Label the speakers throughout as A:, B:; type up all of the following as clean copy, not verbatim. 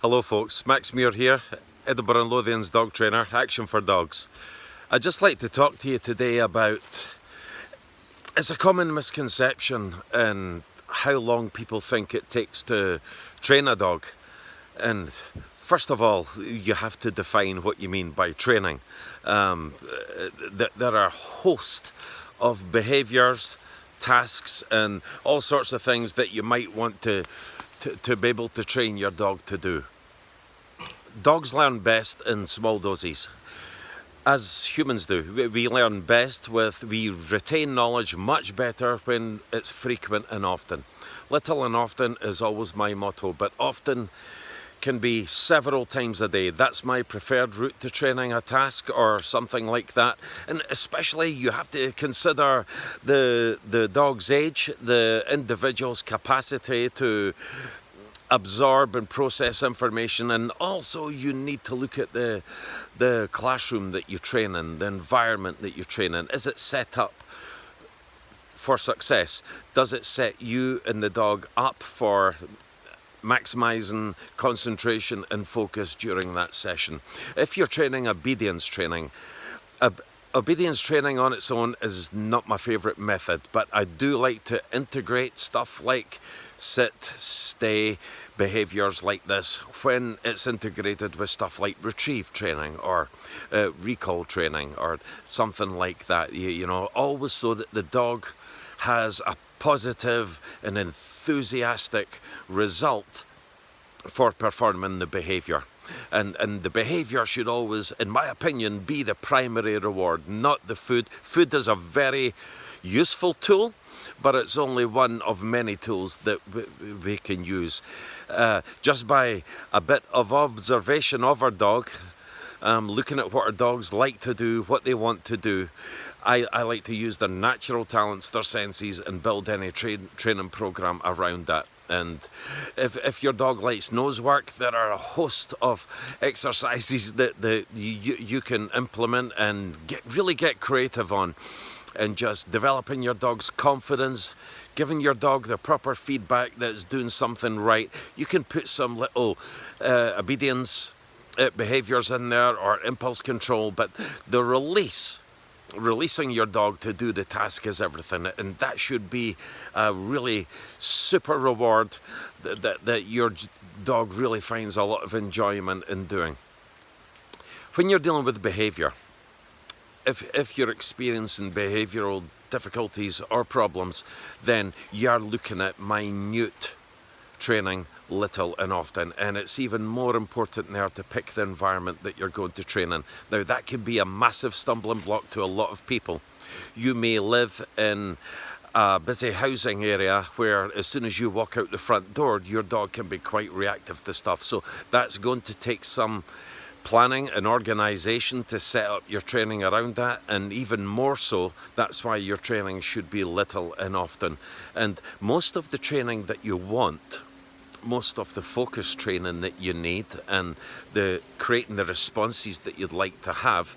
A: Hello folks, Max Muir here, Edinburgh and Lothian's dog trainer, Action for Dogs. I'd just like to talk to you today about, it's a common misconception in how long people think it takes to train a dog. And first of all, you have to define what you mean by training. There are a host of behaviours, tasks and all sorts of things that you might want to be able to train your dog to do. Dogs learn best in small doses, as humans do. We learn best we retain knowledge much better when it's frequent and often. Little and often is always my motto, but often can be several times a day. That's my preferred route to training a task or something like that. And especially you have to consider the dog's age, the individual's capacity to absorb and process information, and also you need to look at the classroom that you train in, the environment that you train in. Is it set up for success? Does it set you and the dog up for maximizing concentration and focus during that session? If you're training obedience training, obedience training on its own is not my favorite method, but I do like to integrate stuff like sit, stay, behaviors like this when it's integrated with stuff like retrieve training or recall training or something like that, you know, always so that the dog has a positive and enthusiastic result for performing the behavior. And the behavior should always, in my opinion, be the primary reward, not the food. Food is a very useful tool, but it's only one of many tools that we can use. Just by a bit of observation of our dog, looking at what our dogs like to do, what they want to do, I like to use their natural talents, their senses, and build any training program around that. And if your dog likes nose work, there are a host of exercises that you can implement and really get creative on, and just developing your dog's confidence, giving your dog the proper feedback that it's doing something right. You can put some little obedience behaviors in there or impulse control, but the releasing your dog to do the task is everything, and that should be a really super reward that your dog really finds a lot of enjoyment in doing. When you're dealing with behavior, if you're experiencing behavioral difficulties or problems, then you're looking at minute training, little and often, and it's even more important there to pick the environment that you're going to train in. Now that can be a massive stumbling block to a lot of people. You may live in a busy housing area where as soon as you walk out the front door, your dog can be quite reactive to stuff, so that's going to take some planning and organisation to set up your training around that, and even more so, that's why your training should be little and often. And most of the training that you want, most of the focus training that you need, and the creating the responses that you'd like to have,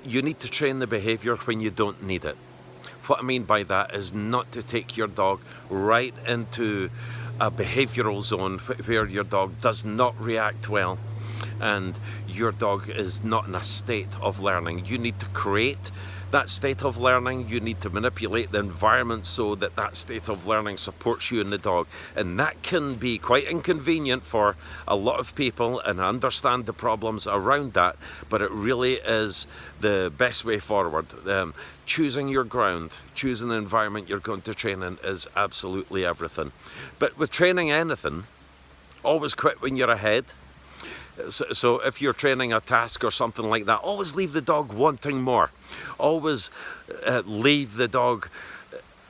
A: you need to train the behaviour when you don't need it. What I mean by that is not to take your dog right into a behavioural zone where your dog does not react well and your dog is not in a state of learning. You need to create that state of learning. You need to manipulate the environment so that that state of learning supports you and the dog. And that can be quite inconvenient for a lot of people, and I understand the problems around that, but it really is the best way forward. Choosing your ground, choosing the environment you're going to train in is absolutely everything. But with training anything, always quit when you're ahead. So if you're training a task or something like that, always leave the dog wanting more. Always leave the dog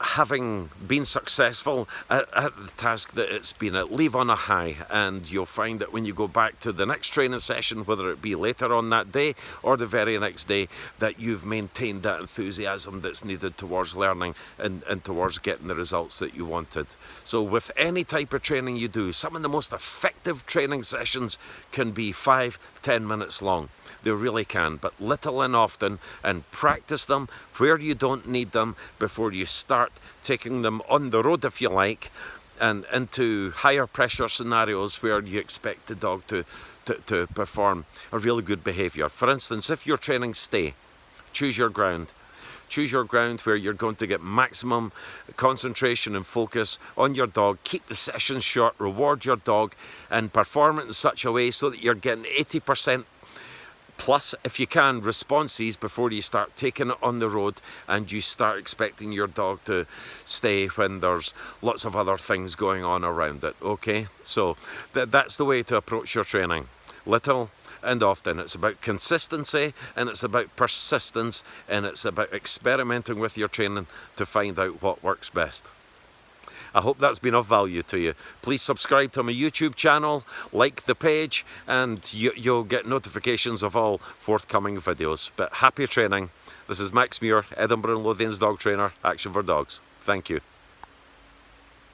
A: having been successful at the task that it's been at. Leave on a high, and you'll find that when you go back to the next training session, whether it be later on that day or the very next day, that you've maintained that enthusiasm that's needed towards learning and towards getting the results that you wanted. So with any type of training you do, some of the most effective training sessions can be 5-10 minutes long. They really can, but little and often, and practice them where you don't need them before you start taking them on the road, if you like, and into higher pressure scenarios where you expect the dog to perform a really good behaviour. For instance, if you're training stay, choose your ground. Choose your ground where you're going to get maximum concentration and focus on your dog. Keep the sessions short, reward your dog, and perform it in such a way so that you're getting 80% plus, if you can, responses before you start taking it on the road and you start expecting your dog to stay when there's lots of other things going on around it. Okay, so that's the way to approach your training. Little and often. It's about consistency, and it's about persistence, and it's about experimenting with your training to find out what works best. I hope that's been of value to you. Please subscribe to my YouTube channel, like the page, and you'll get notifications of all forthcoming videos. But happy training. This is Max Muir, Edinburgh and Lothian's dog trainer, Action for Dogs. Thank you.